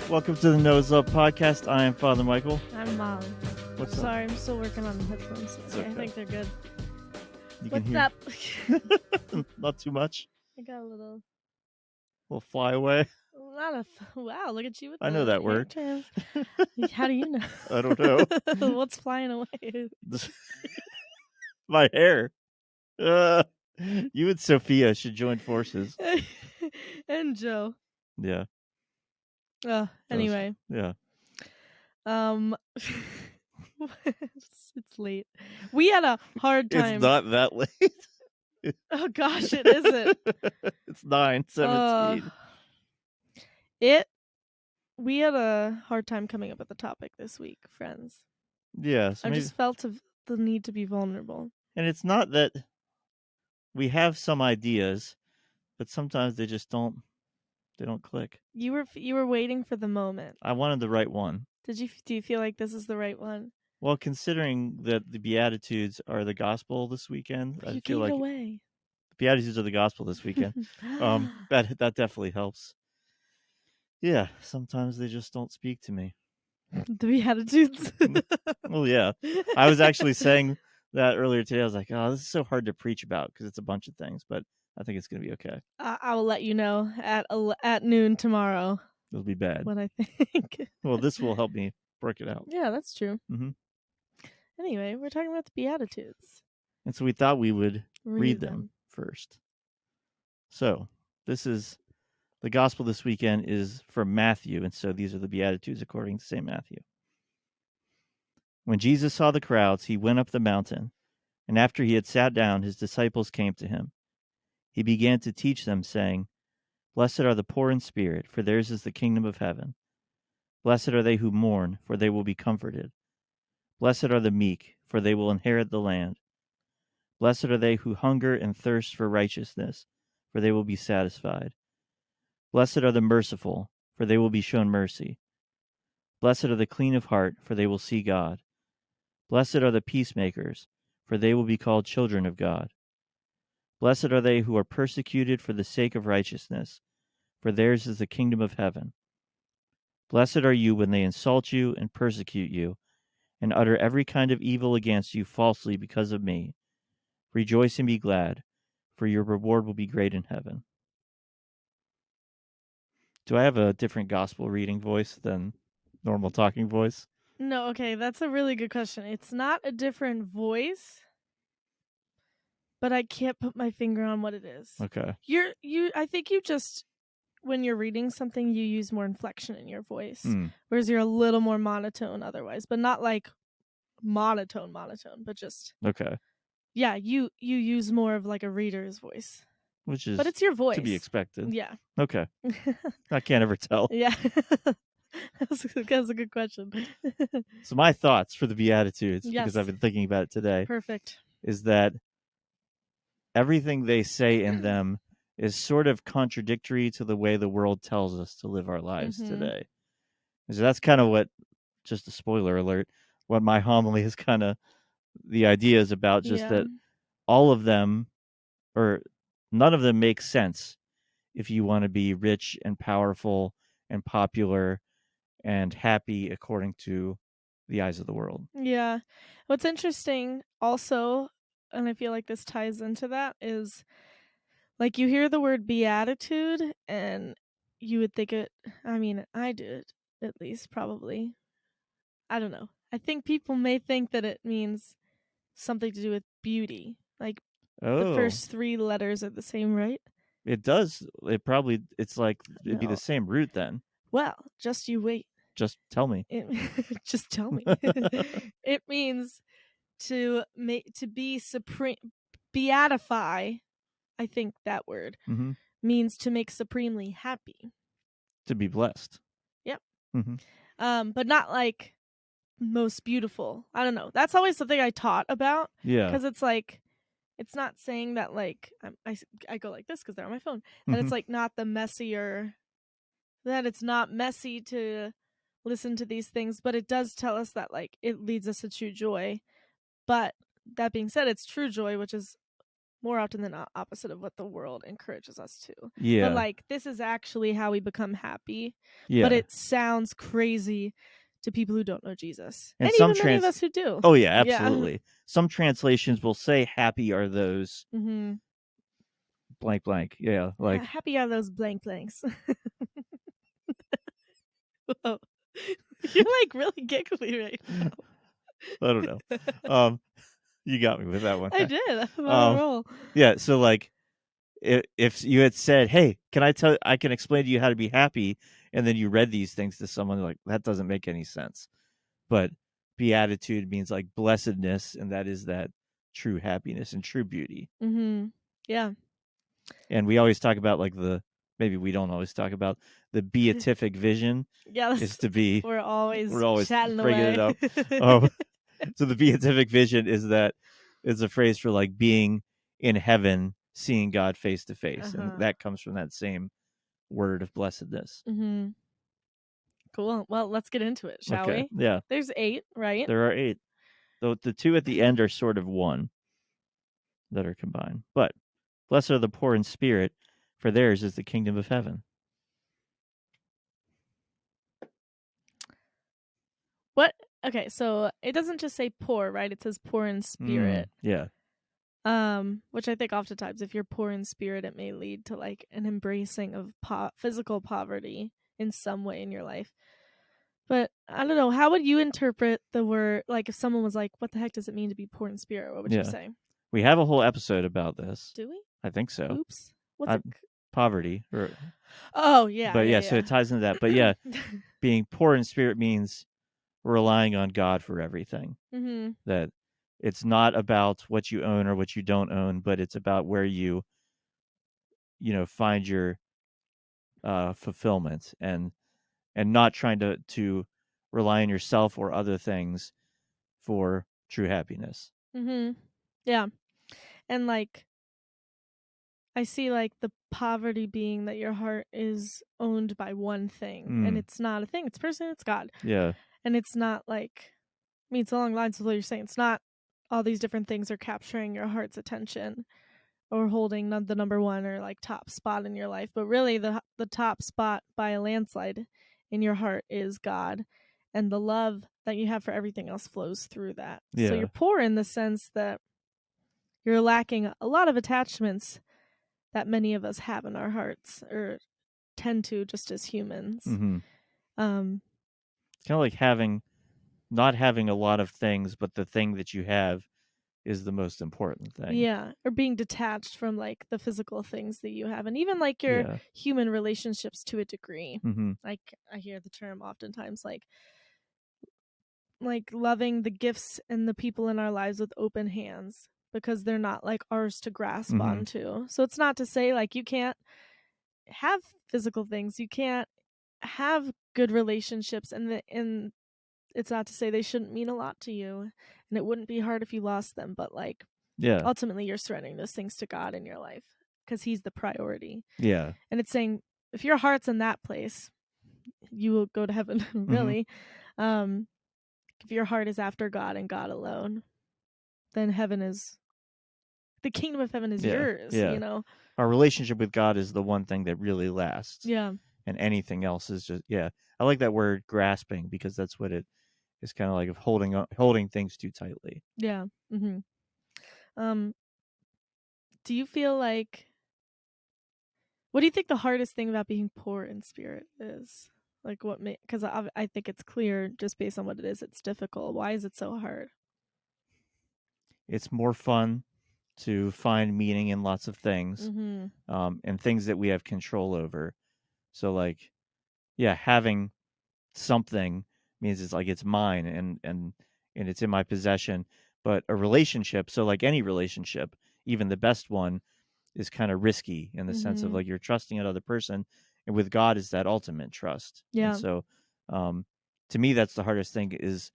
Welcome to the knowHis podcast. I am Father Michael. I'm Molly. What's up? Sorry, I'm still working on the headphones. It's Okay, okay. I think they're good. You What's can up? hear not too much. I got a little Fly away. wow, look at you with I the know that hair word. trans. How do you know? I don't know. What's flying away? My hair. You and Sophia should join forces. And Joe. Yeah. Anyway. Yeah. It's late. We had a hard time. It's not that late. Oh gosh, it isn't. It's 9:17. We had a hard time coming up with the topic this week, friends. Yeah. So I just felt the need to be vulnerable. And it's not that we have some ideas, but sometimes they just don't click. You were waiting for the moment. I wanted the right one. Do you feel like this is the right one? Well, considering that the Beatitudes are the gospel this weekend, You I feel like away. the Beatitudes are the gospel this weekend. That definitely helps. Yeah, sometimes they just don't speak to me. The Beatitudes. Well, yeah. I was actually saying that earlier today. I was like, oh, this is so hard to preach about because it's a bunch of things, but I think it's going to be okay. I will let you know at noon tomorrow. It'll be bad. What I think. Well, this will help me work it out. Yeah, that's true. Mm-hmm. Anyway, we're talking about the Beatitudes. And so we thought we would read them first. So this is the gospel this weekend is from Matthew, and so these are the Beatitudes according to St. Matthew. When Jesus saw the crowds, he went up the mountain, and after he had sat down, his disciples came to him. He began to teach them, saying, Blessed are the poor in spirit, for theirs is the kingdom of heaven. Blessed are they who mourn, for they will be comforted. Blessed are the meek, for they will inherit the land. Blessed are they who hunger and thirst for righteousness, for they will be satisfied. Blessed are the merciful, for they will be shown mercy. Blessed are the clean of heart, for they will see God. Blessed are the peacemakers, for they will be called children of God. Blessed are they who are persecuted for the sake of righteousness, for theirs is the kingdom of heaven. Blessed are you when they insult you and persecute you, and utter every kind of evil against you falsely because of me. Rejoice and be glad, for your reward will be great in heaven. Do I have a different gospel reading voice than normal talking voice? No, okay, that's a really good question. It's not a different voice, but I can't put my finger on what it is. Okay. I think you just, when you're reading something, you use more inflection in your voice, whereas you're a little more monotone otherwise, but not like monotone, but just okay. Yeah, you use more of like a reader's voice, which is but it's your voice to be expected. Yeah. Okay. I can't ever tell. Yeah. That's a good question. So my thoughts for the Beatitudes, Yes. because I've been thinking about it today, Perfect. is that everything they say in them is sort of contradictory to the way the world tells us to live our lives today. So that's kind of what, just a spoiler alert, what my homily is kind of, the idea is about, just that all of them, or none of them make sense if you want to be rich and powerful and popular and happy according to the eyes of the world. Yeah. What's interesting also, and I feel like this ties into that, is like you hear the word beatitude and you would think I did at least, probably. I don't know. I think people may think that it means something to do with beauty. Like the first 3 letters are the same, right? It does. It's like it'd be the same root then. Well, just you wait. Just tell me. Just tell me. It means to be supreme, beatify. I think that word means to make supremely happy. To be blessed. Yep. But not like most beautiful. I don't know. That's always something I taught about. Yeah. Because it's like, it's not saying that like I go like this because they're on my phone. That it's like not the messier. That it's not messy to listen to these things, but it does tell us that like it leads us to true joy. But that being said, it's true joy, which is more often than not opposite of what the world encourages us to. Yeah. But like this is actually how we become happy. Yeah. But it sounds crazy to people who don't know Jesus. And some even many of us who do. Oh yeah, absolutely. Yeah. Some translations will say happy are those blank blank. Yeah, like happy are those blank blanks. Whoa. You're like really giggly right now. I don't know. You got me with that one. I did. I'm on a roll. Yeah, so like if you had said, "Hey, I can explain to you how to be happy," and then you read these things to someone, like that doesn't make any sense. But beatitude means like blessedness, and that is that true happiness and true beauty. Yeah. And we always talk about like maybe we don't always talk about the beatific vision. Yeah, is to be we're always chatting away. it up. So the beatific vision is a phrase for like being in heaven, seeing God face to face, and that comes from that same word of blessedness. Cool. Well, let's get into it, shall we? Yeah. There's 8, right? There are 8. Though the 2 at the end are sort of one that are combined. But blessed are the poor in spirit, for theirs is the kingdom of heaven. What? Okay, so it doesn't just say poor, right? It says poor in spirit. Yeah. Which I think oftentimes if you're poor in spirit, it may lead to like an embracing of physical poverty in some way in your life. But I don't know, how would you interpret the word, like if someone was like, what the heck does it mean to be poor in spirit? What would you say? We have a whole episode about this. Do we? I think so. Oops. What's it? Poverty. Oh, yeah. But yeah, so it ties into that. But yeah, being poor in spirit means relying on God for everything. That it's not about what you own or what you don't own, but it's about where you find your fulfillment and not trying to rely on yourself or other things for true happiness. Yeah. And like I see like the poverty being that your heart is owned by one thing, and it's not a thing, it's a person, it's God. Yeah. And it's not like, I mean, it's along the lines of what you're saying. It's not all these different things are capturing your heart's attention or holding the number one or like top spot in your life, but really the top spot by a landslide in your heart is God, and the love that you have for everything else flows through that. Yeah. So you're poor in the sense that you're lacking a lot of attachments that many of us have in our hearts or tend to just as humans. Kind of like not having a lot of things, but the thing that you have is the most important thing. Yeah, or being detached from like the physical things that you have, and even like your human relationships to a degree. Like I hear the term oftentimes like loving the gifts and the people in our lives with open hands, because they're not like ours to grasp onto. So it's not to say like you can't have physical things, you can't have good relationships, and it's not to say they shouldn't mean a lot to you, and it wouldn't be hard if you lost them, but like ultimately you're surrendering those things to God in your life because he's the priority. And it's saying if your heart's in that place, you will go to heaven. Really. If your heart is after God and God alone, then the kingdom of heaven is yours. Our relationship with God is the one thing that really lasts. And anything else is just I like that word grasping, because that's what it is, kind of like of holding things too tightly. Do you feel like, what do you think the hardest thing about being poor in spirit is? Like because I think it's clear just based on what it is, it's difficult. Why is it so hard? It's more fun to find meaning in lots of things, and things that we have control over. So like, having something means it's like it's mine and it's in my possession. But a relationship, so like any relationship, even the best one, is kind of risky in the sense of like you're trusting another person, and with God is that ultimate trust. And so to me that's the hardest thing, is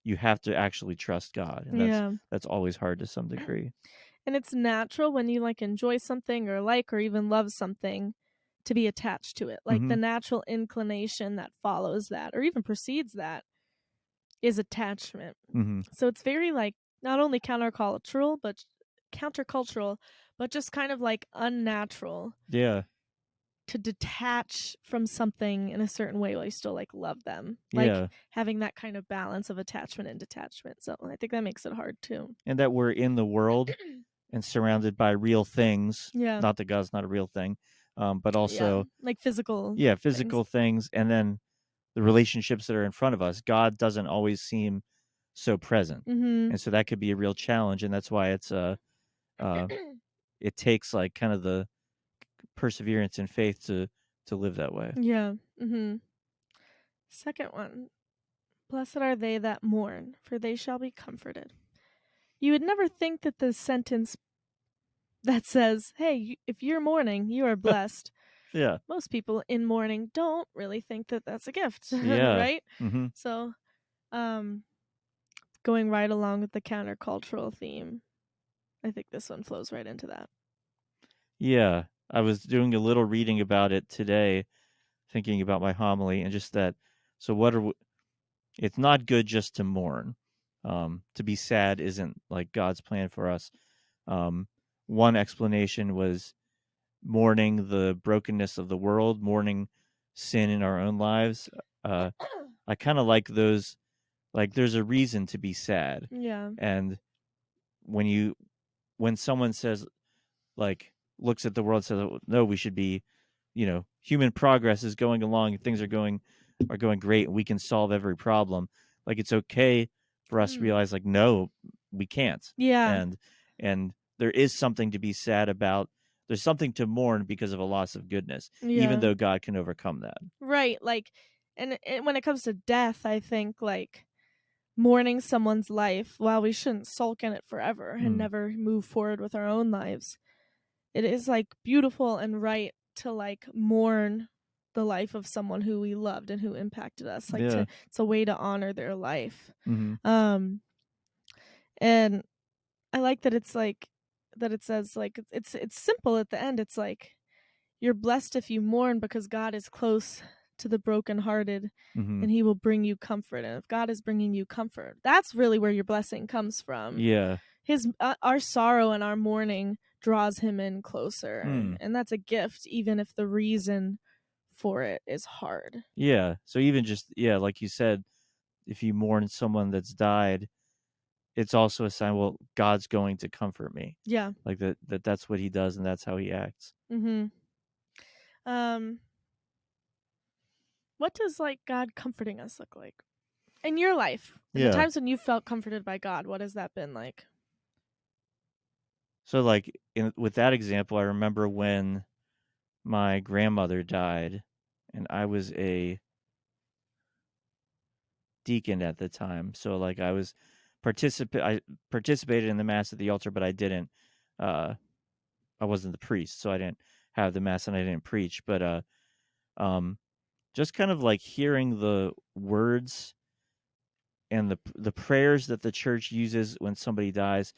you have to actually trust God, and that's always hard to some degree. And it's natural when you like enjoy something or like or even love something to be attached to it. Like the natural inclination that follows that or even precedes that is attachment. So it's very like not only countercultural, but countercultural, but just kind of like unnatural Yeah. to detach from something in a certain way while you still like love them. Like Yeah. having that kind of balance of attachment and detachment. So I think that makes it hard too. And that we're in the world and surrounded by real things. Yeah. Not that God's not a real thing, but Yeah. also Like physical physical things, and then the relationships that are in front of us. God doesn't always seem so present, Mm-hmm. and so that could be a real challenge. And that's why it takes like kind of the perseverance and faith to live that way. Yeah. Mm-hmm. Second one. Blessed are they that mourn, for they shall be comforted. You would never think that the sentence that says, hey, if you're mourning, you are blessed. Yeah. Most people in mourning don't really think that that's a gift, Yeah. right? Mm-hmm. So, going right along with the countercultural theme, I think this one flows right into that. Yeah. I was doing a little reading about it today, thinking about my homily, and just that. So what are it's not good just to mourn. To be sad isn't like God's plan for us. One explanation was mourning the brokenness of the world, mourning sin in our own lives. I kind of like those. Like, there's a reason to be sad, Yeah. and when someone says, like, looks at the world and says, "Oh, no, we should be, human progress is going along, things are going great, and we can solve every problem." Like, it's okay for us to realize, like, no, we can't. Yeah. And there is something to be sad about. There's something to mourn because of a loss of goodness, even Yeah. though God can overcome that. Right. Like, and when it comes to death, I think like mourning someone's life, while we shouldn't sulk in it forever and never move forward with our own lives, it is like beautiful and right to like mourn the life of someone who we loved and who impacted us. Like Yeah. it's a way to honor their life. Mm-hmm. And I like that it's like that it says like it's simple at the end. It's like you're blessed if you mourn because God is close to the brokenhearted Mm-hmm. and he will bring you comfort. And if God is bringing you comfort, that's really where your blessing comes from. Yeah. His our sorrow and our mourning draws him in closer, and that's a gift even if the reason for it is hard. Yeah. So even just, like you said, if you mourn someone that's died, it's also a sign, well, God's going to comfort me. Yeah. Like that's what he does, and that's how he acts. Mhm. What does like God comforting us look like in your life? In the Yeah. times when you felt comforted by God, what has that been like? So like with that example, I remember when my grandmother died, and I was a deacon at the time. So like I participated in the mass at the altar, but I didn't I wasn't the priest, so I didn't have the mass and I didn't preach. But um just kind of like hearing the words and the prayers that the church uses when somebody dies,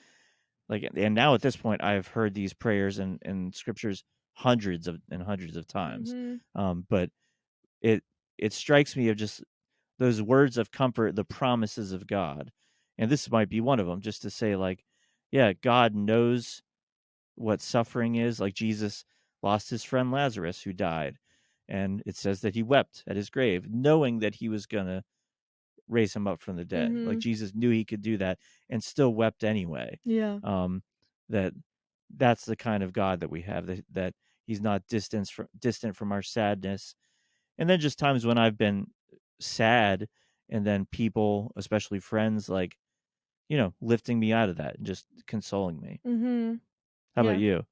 like, and now at this point I've heard these prayers and scriptures hundreds of times. Mhm. But it strikes me of just those words of comfort, the promises of God. And this might be one of them, just to say, like, yeah, God knows what suffering is. Like, Jesus lost his friend Lazarus, who died, and it says that he wept at his grave, knowing that he was going to raise him up from the dead. Like, Mhm. Jesus knew he could do that and still wept anyway. Yeah. That that's the kind of God that we have, that he's not distant from our sadness. And then just times when I've been sad, and then people, especially friends, like, lifting me out of that and just consoling me. Mhm. How about Yeah. you?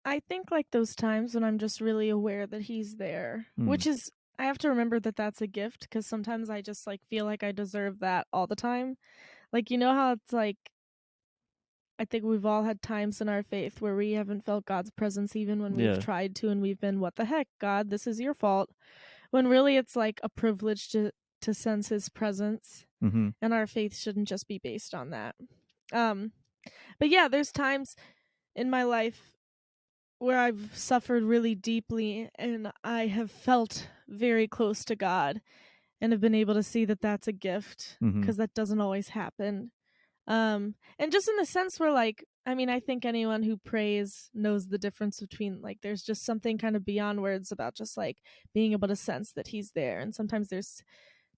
I think like those times when I'm just really aware that he's there, which is I have to remember that that's a gift because sometimes I just like feel like I deserve that all the time. Like you know how it's like I think we've all had times in our faith where we haven't felt God's presence even when we've Yeah. tried to and we've been what the heck, God, this is your fault. When really it's like a privilege to sense his presence Mm-hmm. and our faith shouldn't just be based on that. Um but yeah, there's times in my life where I've suffered really deeply and I have felt very close to God and have been able to see that that's a gift Mm-hmm. because that doesn't always happen. And just in the sense where, like, I mean, I think anyone who prays knows the difference between, like, there's just something kind of beyond words about just like being able to sense that he's there. And sometimes there's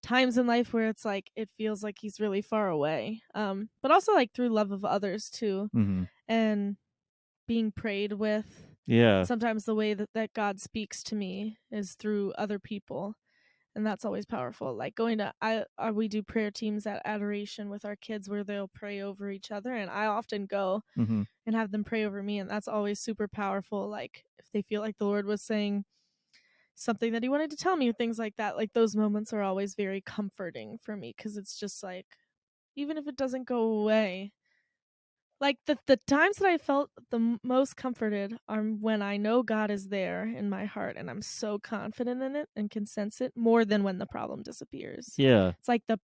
times in life where it's like it feels like he's really far away. But also like through love of others too, Mm-hmm. and being prayed with. Yeah. Sometimes the way that God speaks to me is through other people, and that's always powerful. Like going to we do prayer teams at Adoration with our kids where they'll pray over each other, and I often go Mm-hmm. and have them pray over me, and that's always super powerful. Like if they feel like the Lord was saying something that he wanted to tell me or things like that, like those moments are always very comforting for me, because it's just like, even if it doesn't go away, like the times that I felt the most comforted are when I know God is there in my heart and I'm so confident in it and can sense it, more than when the problem disappears. Yeah. It's like the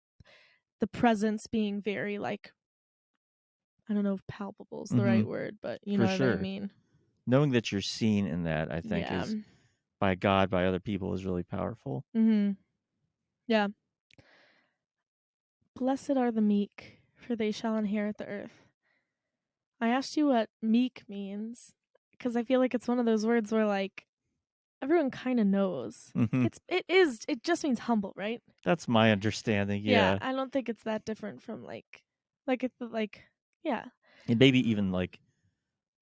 presence being very, like, I don't know if palpable is the Mm-hmm. right word, but you For know what I sure. mean. Knowing that you're seen in that, I think, Yeah. is by God, by other people, is really powerful. Mhm. Yeah. Blessed are the meek, for they shall inherit the earth. I asked you what meek means because I feel like it's one of those words where, like, everyone kind of knows. Mm-hmm. It just means humble, right? That's my understanding. Yeah, Yeah. I don't think it's that different from it's like, yeah. And maybe even like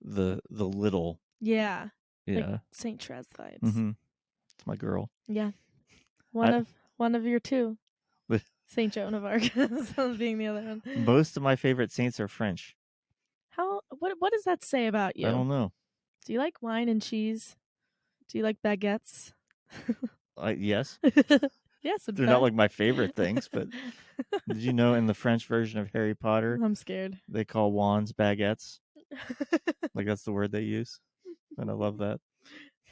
the little. Yeah. Like Yeah. Saint Therese vibes. Mm-hmm. It's my girl. Yeah. One I of your two. Saint Joan of Arc being the other one. most of my favorite saints are French. What does that say about I you? don't know. Do you like wine and cheese? Do you like baguettes? Yes, Yes, in they're not fact. like my favorite things, but did you know in the French version of Harry Potter, I'm scared. they call wands baguettes? Like that's the word they use, and I love that.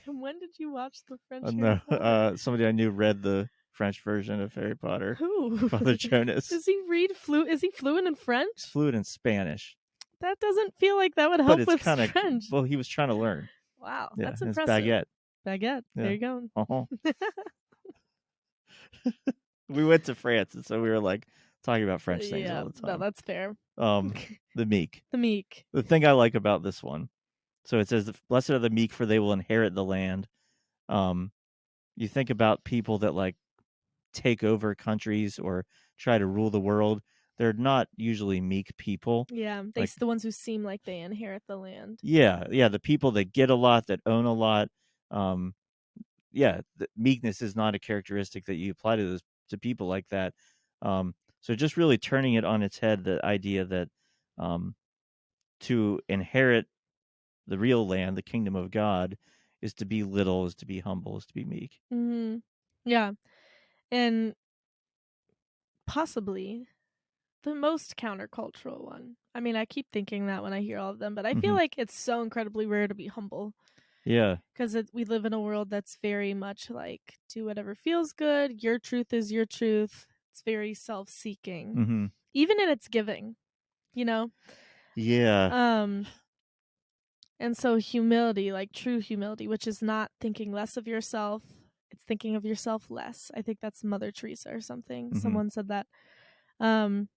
When did you watch the French Harry No, Potter? somebody I knew read the French version of Harry Potter. Who? Father Jonas. Does he read Is he fluent in He's French? fluent in Spanish, That doesn't feel like that would but help it's with kind of French. well, he was trying to learn. Wow, Yeah, that's and it's impressive. baguette. Baguette. Yeah. There you go. Uh-huh. We went to France, and so we were like talking about French things Yeah, all the no, time. that's fair. The meek. The meek. The thing I like about this one, so it says, "Blessed are the meek, for they will inherit the land." Um, you think about people that like take over countries or try to rule the world. They're not usually meek people. Yeah, Like, the ones who seem like they inherit the land. yeah, the people that get a lot, that own a lot. Um, yeah, meekness is not a characteristic that you apply to people like that. So just really turning it on its head, the idea that um, to inherit the real land, the kingdom of God, is to be little, is to be humble, is to be meek. Mhm. Yeah. And possibly the most countercultural one. I mean, I keep thinking that when I hear all of them, but I feel Mm-hmm. like it's so incredibly rare to be humble, Yeah. because we live in a world that's very much like, do whatever feels good. Your truth is your truth. It's very self-seeking, Mm-hmm. even in its giving, you know? Yeah. Um, and so humility, like true humility, which is not thinking less of yourself, it's thinking of yourself less. I think that's Mother Teresa or something. Mm-hmm. Someone said that. Um,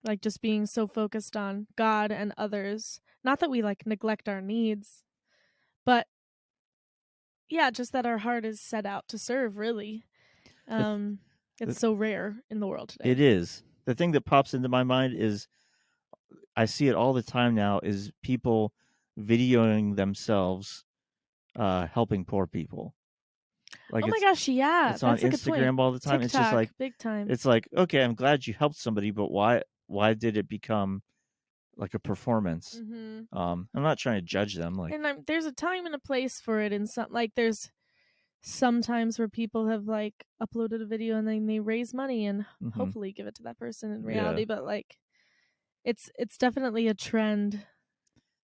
like just being so focused on God and others. Not that we like neglect our needs, but yeah, just that our heart is set out to serve, really. The, Um, it's the, so rare in the world today. it is. The thing that pops into my mind is I see it all the time now is people videoing themselves helping poor people. Like Oh my gosh, yeah, it's on that's a good point. Instagram all the time. It's just TikTok, like big time. it's like, okay, I'm glad you helped somebody, but why did it become like a performance? Mm-hmm. I'm not trying to judge them. Like, And there's a time and a place for it. In some, like, there's sometimes where people have like uploaded a video and then they raise money and mm-hmm. hopefully give it to that person in Yeah, reality. But like, it's definitely a trend,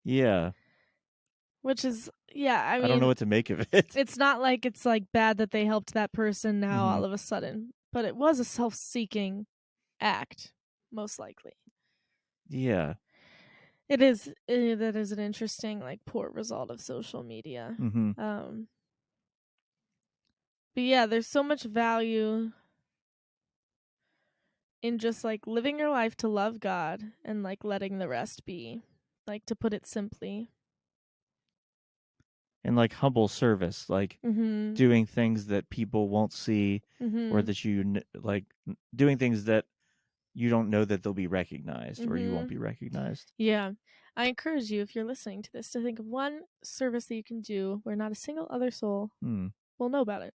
yeah. which is, yeah. I I don't know mean, what to make of it. it's not like it's like bad that they helped that person now mm-hmm. all of a sudden, but it was a self-seeking act, most likely. Yeah. It is. That is an interesting, like, poor result of social media. Mm-hmm. But yeah, there's so much value in just like living your life to love God and like letting the rest be, like to put it simply. And like humble service, like Mhm. doing things that people won't see, or Mhm. that like doing things that you don't know that they'll be recognized, or you won't Mhm. be recognized. Yeah. I encourage you, if you're listening to this, to think of one service that you can do where not a single other soul will know about it.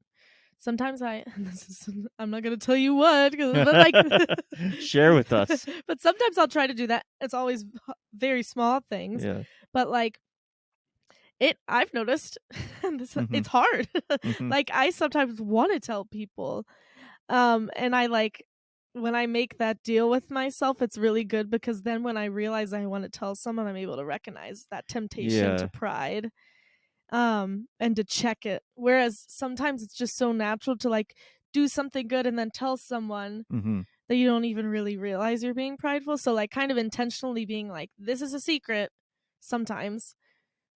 Sometimes I'm not going to tell you what, but like, Share with us. but sometimes I'll try to do that. It's always very small things, Yeah. but like, I've noticed it's hard. Like, I sometimes want to tell people, and I like, when I make that deal with myself, it's really good, because then when I realize I want to tell someone, I'm able to recognize that temptation to Yeah. pride, and to check it. Whereas sometimes it's just so natural to like do something good and then tell someone that you don't even really realize you're being prideful. So like kind of intentionally being like, this is a secret, sometimes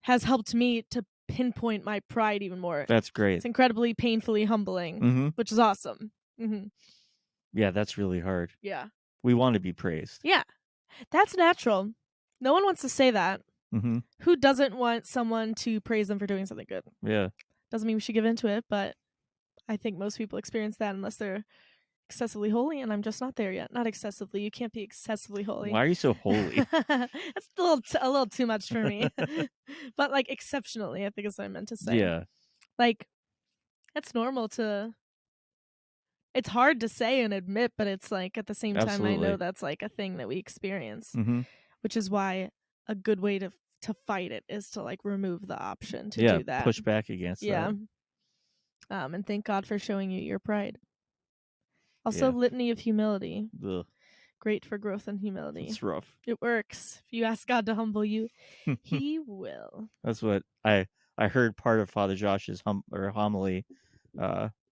has helped me to pinpoint my pride even more. That's great. It's incredibly painfully humbling, which is awesome. Yeah, that's really hard. Yeah. We want to be praised. Yeah. That's natural. No one wants to say that. Who doesn't want someone to praise them for doing something good? Yeah. Doesn't mean we should give into it, but I think most people experience that unless they're excessively holy, and I'm just not there yet. Not excessively. You can't be excessively holy. Why are you so holy? That's a little too much for me. But like exceptionally, I think is what I meant to say. Yeah. Like, it's normal to. It's hard to say and admit, but it's like at the same time, I know Absolutely. that's like a thing that we experience, Mm-hmm. which is why a good way to fight it is to like remove the option to Yeah, do that. push back against Yeah. that. And thank God for showing you your pride. Also, Yeah. litany of humility. Ugh, Great for growth and humility. it's rough. It works. If you ask God to humble you, He will. That's what I heard part of Father Josh's homily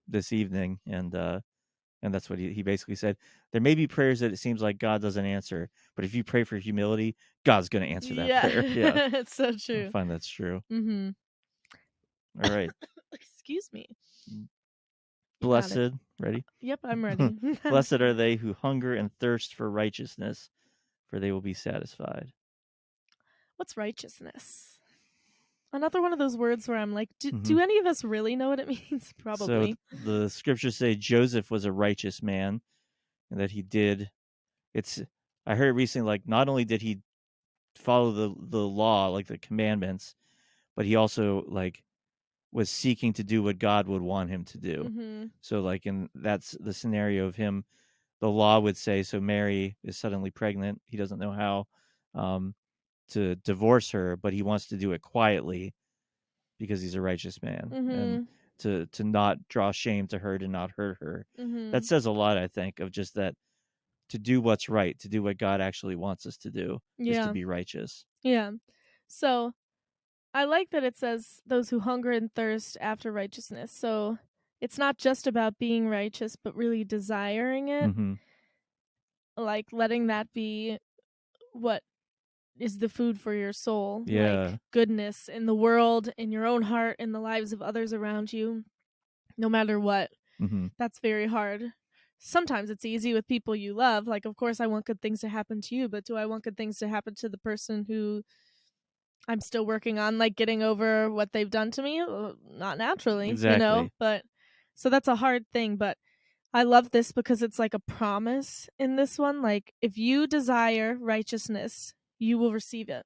this evening, and that's what he basically said. There may be prayers that it seems like God doesn't answer, but if you pray for humility, God's going to answer that prayer. Yeah, It's so I true. find that's true. Mm-hmm. All right. Excuse me. You got it. Blessed, ready? Yep, I'm ready. Blessed are they who hunger and thirst for righteousness, for they will be satisfied. What's righteousness? Another one of those words where I'm like, do Mm-hmm. any of us really know what it means? Probably. So the scriptures say Joseph was a righteous man, and that he did. I heard recently, like, not only did he follow the law, like the commandments, but he also like was seeking to do what God would want him to do. Mm-hmm. So like, that's the scenario of him. The law would say, so Mary is suddenly pregnant. He doesn't know how to divorce her, but he wants to do it quietly because he's a righteous man, and to not draw shame to her, to not hurt her. That says a lot, I think, of just that, to do what's right, to do what God actually wants us to do, is to be righteous. Yeah. So I like that it says those who hunger and thirst after righteousness. So it's not just about being righteous, but really desiring it. Like letting that be what is the food for your soul. Yeah. Like goodness in the world, in your own heart, in the lives of others around you, no matter what. That's very hard. Sometimes it's easy with people you love. Like, of course, I want good things to happen to you, but do I want good things to happen to the person who I'm still working on, like, getting over what they've done to me? Not naturally, Exactly. But so that's a hard thing. But I love this because it's like a promise in this one. Like, if you desire righteousness, you will receive it.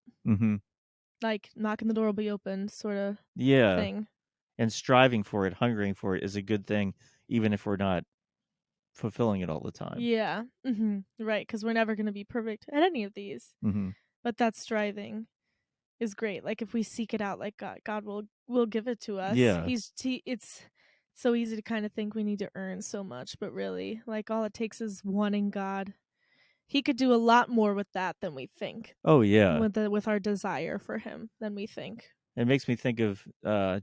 Like, knocking the door will be opened, sort of thing. And striving for it, hungering for it, is a good thing, even if we're not fulfilling it all the time. Yeah. Right, because we're never going to be perfect at any of these. But that striving is great. Like, if we seek it out, like God will give it to us. Yeah. It's so easy to kind of think we need to earn so much, but really, like, all it takes is wanting God. He could do a lot more with that than we think. Oh yeah. With our desire for Him than we think. It makes me think of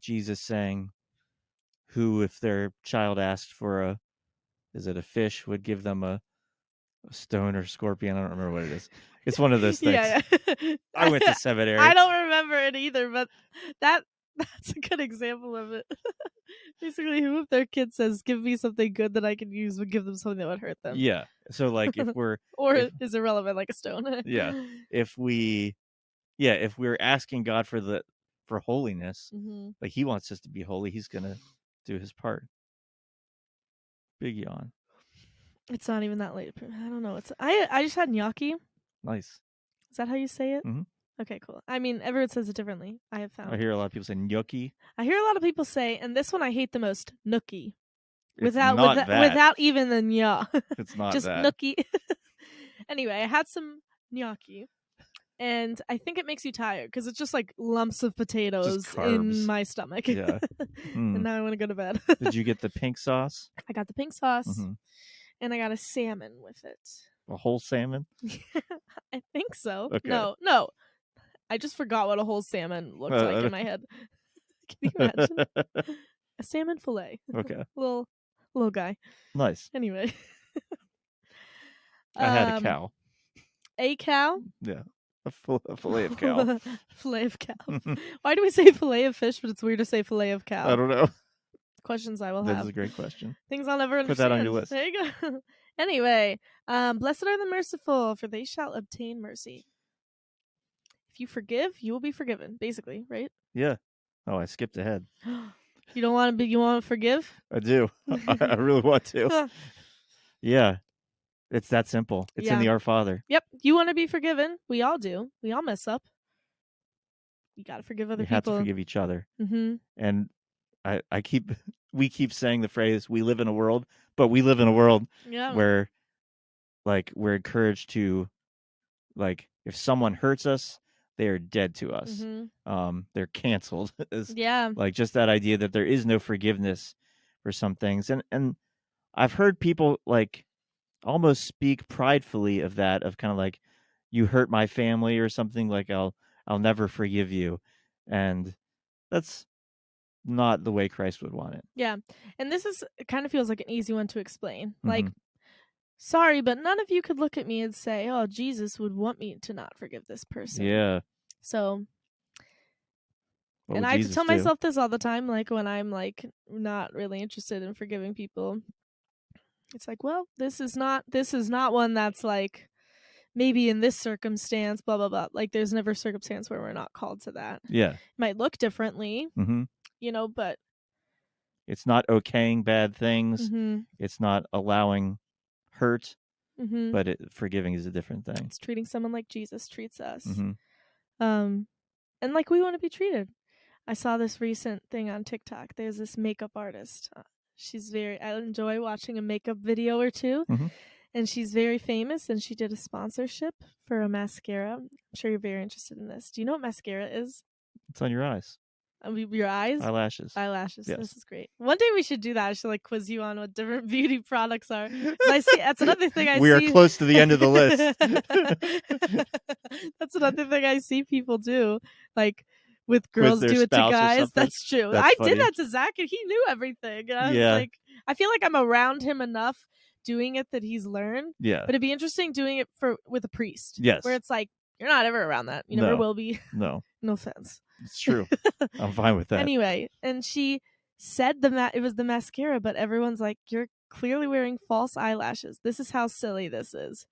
Jesus saying, who, if their child asked for a fish, would give them a stone or scorpion. I don't remember what it is. It's one of those things. Yeah. I went to seminary. I don't remember it either, but that That's a good example of it. Basically, who if their kid says, "Give me something good that I can use," would give them something that would hurt them. Yeah. So like if or is irrelevant like a stone. if we're asking God for holiness, like he wants us to be holy, he's gonna do his part. Big yawn. It's not even that late. I don't know. I just had gnocchi. Nice. Is that how you say it? Mhm. Okay, cool. I mean, everyone says it differently. I have found. I hear a lot of people say gnocchi. I hear a lot of people say, and this one I hate the most, nookie. It's not that. Without even the nya. It's not just that. nookie. Anyway, I had some gnocchi, and I think it makes you tired because it's just like lumps of potatoes in my stomach. Yeah. And now I want to go to bed. Did you get the pink sauce? I got the pink sauce, and I got a salmon with it. A whole salmon? I think so. Okay. No. I just forgot what a whole salmon looks like in my head. Can you imagine? A salmon fillet. Okay. little guy. Nice. Anyway. I had a cow. A cow? Yeah. A fillet of cow. Fillet of cow. Why do we say fillet of fish, but it's weird to say fillet of cow? I don't know. Questions I will have. That's a great question. Things I'll never understand. Put that on your list. There you go. Anyway, blessed are the merciful, for they shall obtain mercy. If you forgive, you will be forgiven, basically, right? Yeah. Oh, I skipped ahead. You don't want to you want to forgive? I do. I really want to. Yeah. It's that simple. It's in the Our Father. Yep. You want to be forgiven. We all do. We all mess up. You got to forgive other people. You have to forgive each other. Mm-hmm. And we keep saying the phrase, we live in a world, but we live in a world where like we're encouraged to, like, if someone hurts us, they are dead to us. They're canceled. Like just that idea that there is no forgiveness for some things. And I've heard people like almost speak pridefully of that, of kind of like, you hurt my family or something, like I'll never forgive you. And that's not the way Christ would want it. Yeah. And this it kind of feels like an easy one to explain. Like, sorry, but none of you could look at me and say, oh, Jesus would want me to not forgive this person. Yeah. So, and I have to tell myself this all the time, like when I'm like not really interested in forgiving people. It's like, well, this is not one that's like, maybe in this circumstance, blah, blah, blah. Like there's never a circumstance where we're not called to that. Yeah. It might look differently, but it's not okaying bad things. It's not allowing hurt, but forgiving is a different thing. It's treating someone like Jesus treats us. And like we want to be treated. I saw this recent thing on TikTok. There's this makeup artist. I enjoy watching a makeup video or two. And she's very famous, and she did a sponsorship for a mascara. I'm sure you're very interested in this. Do you know what mascara is? It's on your eyes. Your eyes? Eyelashes. Eyelashes. Yes. This is great. One day we should do that. I should like quiz you on what different beauty products are. That's another thing I see. We are close to the end of the list. That's another thing I see people do. Like with girls do it to guys. That's true. I did that to Zach, and he knew everything. And I was like, I feel like I'm around him enough doing it that he's learned. Yeah. But it'd be interesting doing it with a priest. Yes. Where it's like, you're not ever around that. You never will be. No. No offense. It's true. I'm fine with that. Anyway, and she said it was the mascara, but everyone's like, you're clearly wearing false eyelashes. This is how silly this is.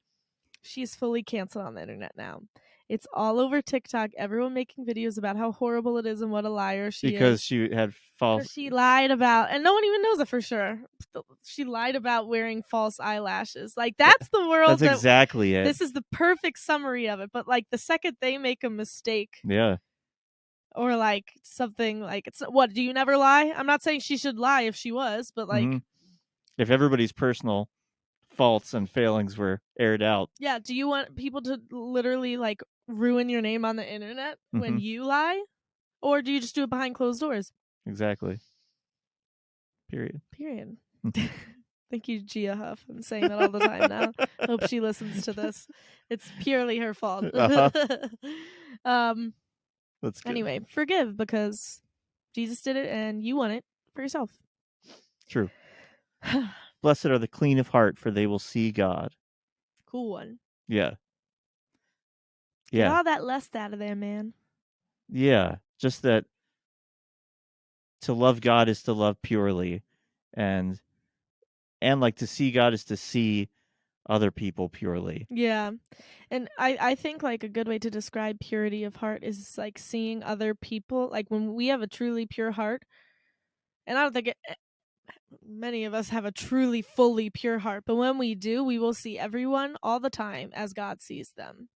She's fully canceled on the internet now. It's all over TikTok. Everyone making videos about how horrible it is and what a liar she is. Because she had false... She lied about... And no one even knows it for sure. She lied about wearing false eyelashes. Like, that's the world. That's exactly it. This is the perfect summary of it. But, like, the second they make a mistake... Yeah. Or, like, something like... What, do you never lie? I'm not saying she should lie if she was, but, like... If everybody's personal faults and failings were aired out... Yeah, do you want people to literally, like... ruin your name on the internet when you lie, or do you just do it behind closed doors? Exactly. Period. Thank you, Gia Huff. I'm saying that all the time now. Hope she listens to this. It's purely her fault. That's good. Anyway, forgive because Jesus did it and you want it for yourself. True. Blessed are the clean of heart, for they will see God. Cool one. Yeah. Get all that lust out of there, man. Yeah. Just that to love God is to love purely, and like to see God is to see other people purely. Yeah. And I think like a good way to describe purity of heart is like seeing other people, like when we have a truly pure heart, and I don't think many of us have a truly fully pure heart, but when we do, we will see everyone all the time as God sees them.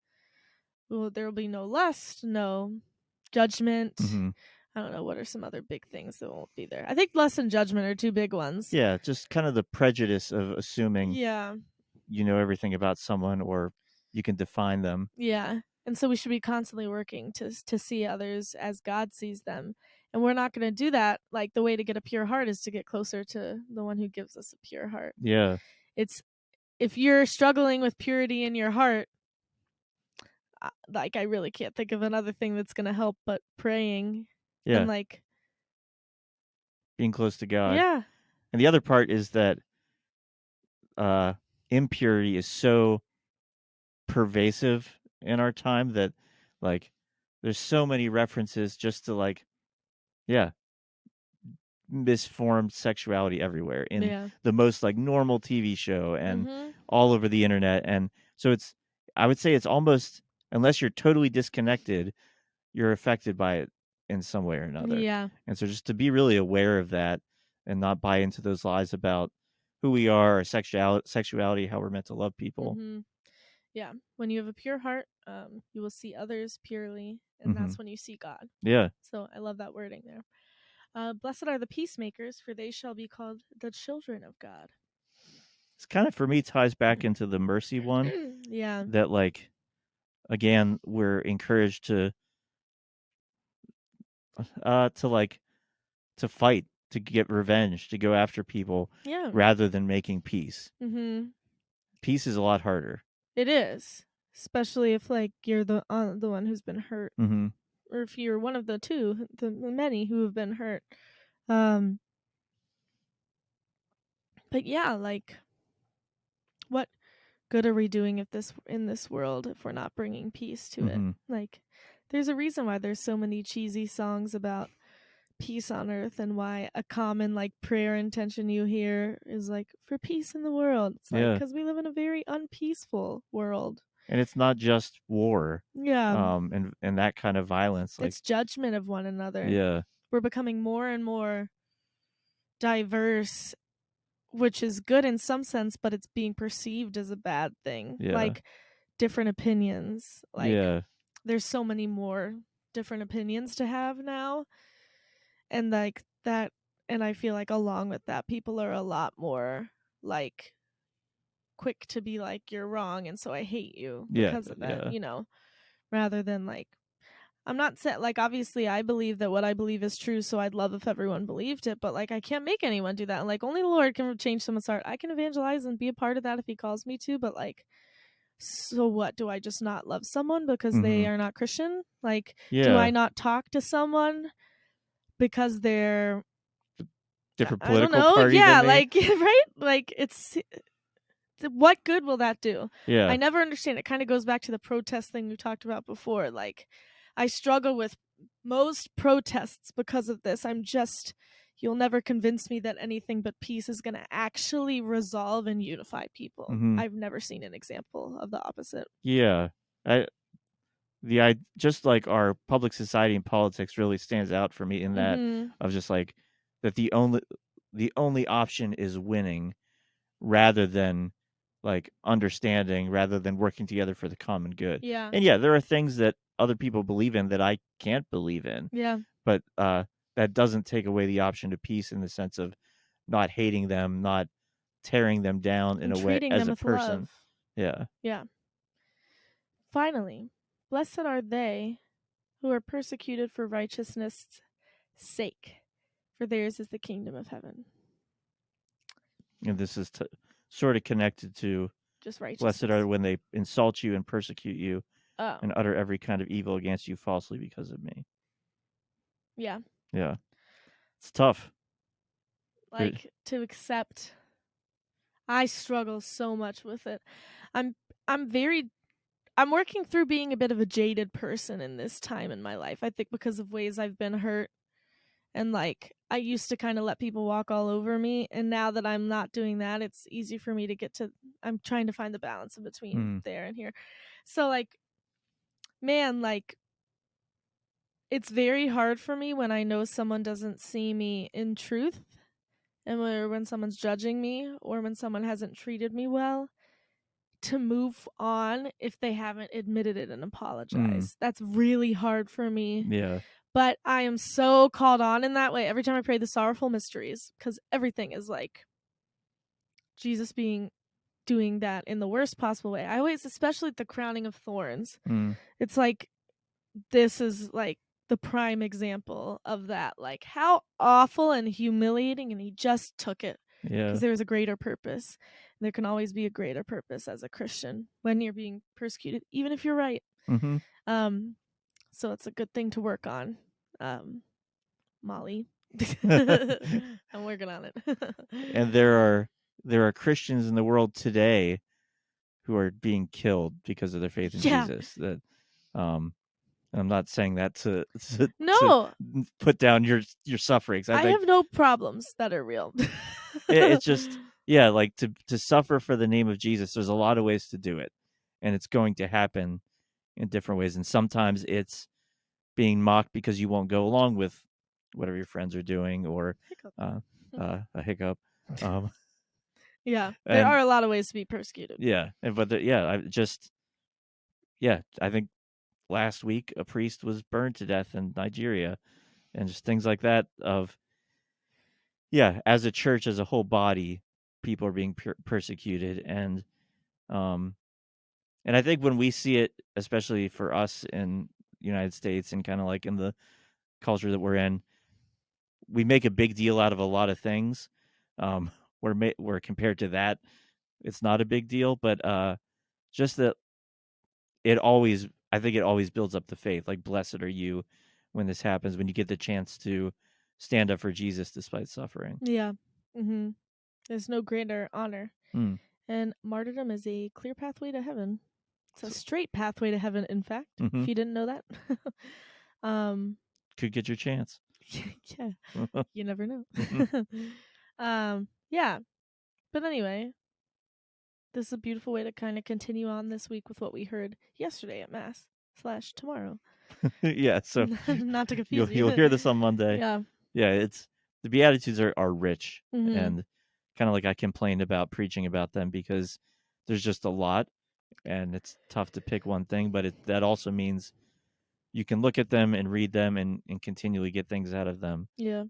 There will be no lust, no judgment. Mm-hmm. I don't know what are some other big things that won't be there. I think lust and judgment are two big ones. Yeah, just kind of the prejudice of assuming Yeah. you know everything about someone or you can define them. Yeah. And so we should be constantly working to see others as God sees them. And we're not going to do that. Like the way to get a pure heart is to get closer to the one who gives us a pure heart. Yeah. It's if you're struggling with purity in your heart, like I really can't think of another thing that's going to help but praying Yeah. and like Being close to God. Yeah. And the other part is that impurity is so pervasive in our time that like there's so many references just to like misformed sexuality everywhere in the most like normal TV show and all over the internet. And so I would say it's almost, unless you're totally disconnected, you're affected by it in some way or another. Yeah. And so just to be really aware of that and not buy into those lies about who we are, our sexuality, how we're meant to love people. Yeah. When you have a pure heart, you will see others purely, and that's when you see God. Yeah. So I love that wording there. Blessed are the peacemakers, for they shall be called the children of God. It's kind of, for me, ties back into the mercy one. Yeah. That like, again, we're encouraged to fight, to get revenge, to go after people, rather than making peace. Peace is a lot harder. It is, especially if like you're the one who's been hurt, or if you're one of the many who have been hurt. But yeah, like, what good are we doing in this world if we're not bringing peace to it? Like, there's a reason why there's so many cheesy songs about peace on earth, and why a common like prayer intention you hear is like for peace in the world. It's like because we live in a very unpeaceful world, and it's not just war. Yeah. And that kind of violence, like It's judgment of one another. Yeah. We're becoming more and more diverse, which is good in some sense, but it's being perceived as a bad thing. Yeah. Like different opinions. Like there's so many more different opinions to have now. And like that, and I feel like along with that, people are a lot more like quick to be like, you're wrong, and so I hate you because of that, you know, rather than like, I'm not set, like, obviously I believe that what I believe is true, so I'd love if everyone believed it, but like I can't make anyone do that. And like only the Lord can change someone's heart. I can evangelize and be a part of that if he calls me to, but like, so what, do I just not love someone because they are not Christian? Like, do I not talk to someone because they're different I don't political know, party yeah, than me? like right? Like it's what good will that do? Yeah. I never understand. It kind of goes back to the protest thing we talked about before. Like, I struggle with most protests because of this. You'll never convince me that anything but peace is going to actually resolve and unify people. I've never seen an example of the opposite. Yeah. Just like our public society and politics really stands out for me in that of just like that the only option is winning, rather than like understanding, rather than working together for the common good. Yeah. And yeah, there are things that other people believe in that I can't believe in. Yeah. But that doesn't take away the option to peace, in the sense of not hating them, not tearing them down in a way treating as them a with person. love. Yeah. Yeah. Finally, blessed are they who are persecuted for righteousness' sake, for theirs is the kingdom of heaven. And this is sort of connected to just righteousness. Blessed are when they insult you and persecute you and utter every kind of evil against you falsely because of me. Yeah. Yeah. It's tough. Like, to accept. I struggle so much with it. I'm working through being a bit of a jaded person in this time in my life. I think because of ways I've been hurt And like I used to kind of let people walk all over me, and now that I'm not doing that, it's easy for me to get to. I'm trying to find the balance in between there and here. So like, man, like it's very hard for me when I know someone doesn't see me in truth, and when someone's judging me, or when someone hasn't treated me well, to move on if they haven't admitted it and apologized. That's really hard for me. Yeah. But I am so called on in that way every time I pray the sorrowful mysteries, because everything is like Jesus doing that in the worst possible way. I always, especially the crowning of thorns, it's like this is like the prime example of that. Like how awful and humiliating, and he just took it because there was a greater purpose. There can always be a greater purpose as a Christian when you're being persecuted, even if you're right. So it's a good thing to work on. Molly. I'm working on it. And there are Christians in the world today who are being killed because of their faith in Jesus. That I'm not saying that to put down your sufferings. I have no problems that are real. It's just like to suffer for the name of Jesus. There's a lot of ways to do it, and it's going to happen in different ways. And sometimes it's being mocked because you won't go along with whatever your friends are doing, or a hiccup. Yeah, there are a lot of ways to be persecuted. Yeah, but I think last week a priest was burned to death in Nigeria, and just things like that. As a church, as a whole body, people are being persecuted, and I think when we see it, especially for us in the United States and kind of like in the culture that we're in, we make a big deal out of a lot of things. Where compared to that, it's not a big deal, but just that I think it always builds up the faith. Like, blessed are you when this happens, when you get the chance to stand up for Jesus despite suffering. Yeah. There's no greater honor. And martyrdom is a clear pathway to heaven. It's a straight pathway to heaven, in fact, if you didn't know that. Could get your chance. Yeah. You never know. Yeah. But anyway, this is a beautiful way to kind of continue on this week with what we heard yesterday at Mass / tomorrow. Yeah, so not to confuse you'll hear this on Monday. Yeah, it's the Beatitudes are rich, and kind of like I complained about preaching about them because there's just a lot, and it's tough to pick one thing. But that also means you can look at them and read them and continually get things out of them. Yeah.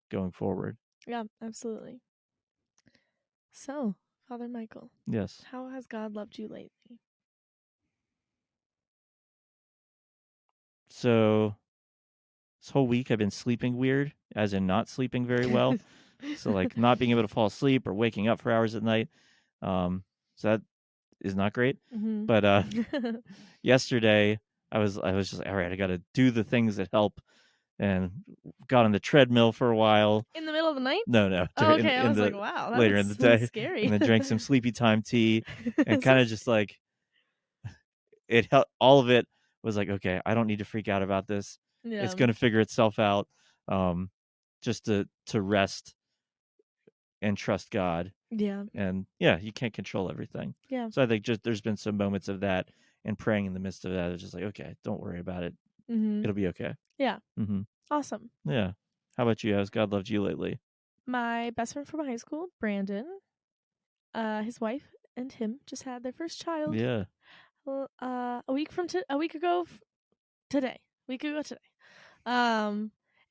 Going forward. Yeah, absolutely. So, Father Michael. Yes. How has God loved you lately? So this whole week I've been sleeping weird, as in not sleeping very well. So like not being able to fall asleep or waking up for hours at night. So that is not great. But yesterday I was just like, all right, I got to do the things that help, and got on the treadmill for a while. In the middle of the night? No. Oh, okay, I was like, wow, later in the day, scary. and then drank some sleepy time tea, and kind of just like it helped. All of it was like, okay, I don't need to freak out about this. Yeah. It's going to figure itself out. Just to rest and trust God. Yeah. And you can't control everything. Yeah. So I think just there's been some moments of that, and praying in the midst of that. It's just like, okay, don't worry about it. It'll be okay. Yeah. Awesome. Yeah. How about you? How's God loved you lately? My best friend from high school, Brandon, his wife and him just had their first child. Yeah. A week ago today.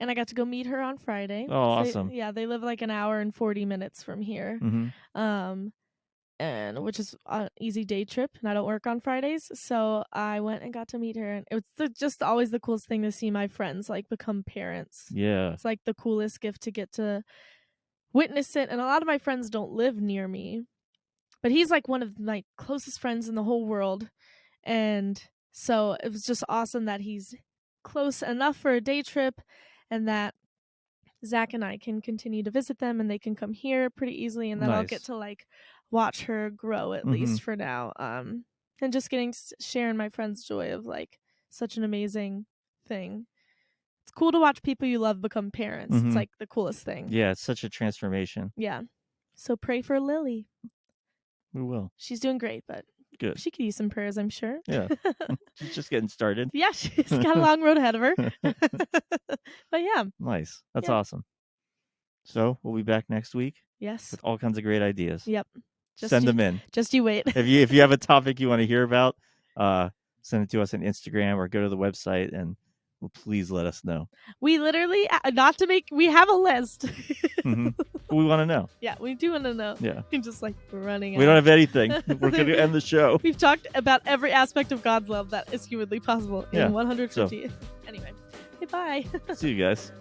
And I got to go meet her on Friday. Oh, awesome. They live like an hour and 40 minutes from here. And which is an easy day trip, and I don't work on Fridays, so I went and got to meet her, and it was just always the coolest thing to see my friends like become parents. Yeah. It's like the coolest gift to get to witness it, and a lot of my friends don't live near me, but he's like one of my closest friends in the whole world, and so it was just awesome that he's close enough for a day trip, and that Zach and I can continue to visit them, and they can come here pretty easily, and then I'll get to like watch her grow, at least for now. And just sharing my friend's joy of like such an amazing thing. It's cool to watch people you love become parents. Mhm. It's like the coolest thing. Yeah, it's such a transformation. Yeah. So pray for Lily. We will. She's doing great, but Good. she could use some prayers, I'm sure. Yeah. She's just getting started. Yeah, she's got a long road ahead of her. But yeah. Nice. That's Yeah. awesome. So we'll be back next week Yes. with all kinds of great ideas. Yep. Send them in. Just you wait. If you have a topic you want to hear about, send it to us on Instagram or go to the website and please let us know. We literally, we have a list. Mm-hmm. We want to know. Yeah, we do want to know. Yeah. We're just like running out. We don't have anything. We're going to end the show. We've talked about every aspect of God's love that is humanly possible in 150. So. Anyway, okay, bye. See you guys.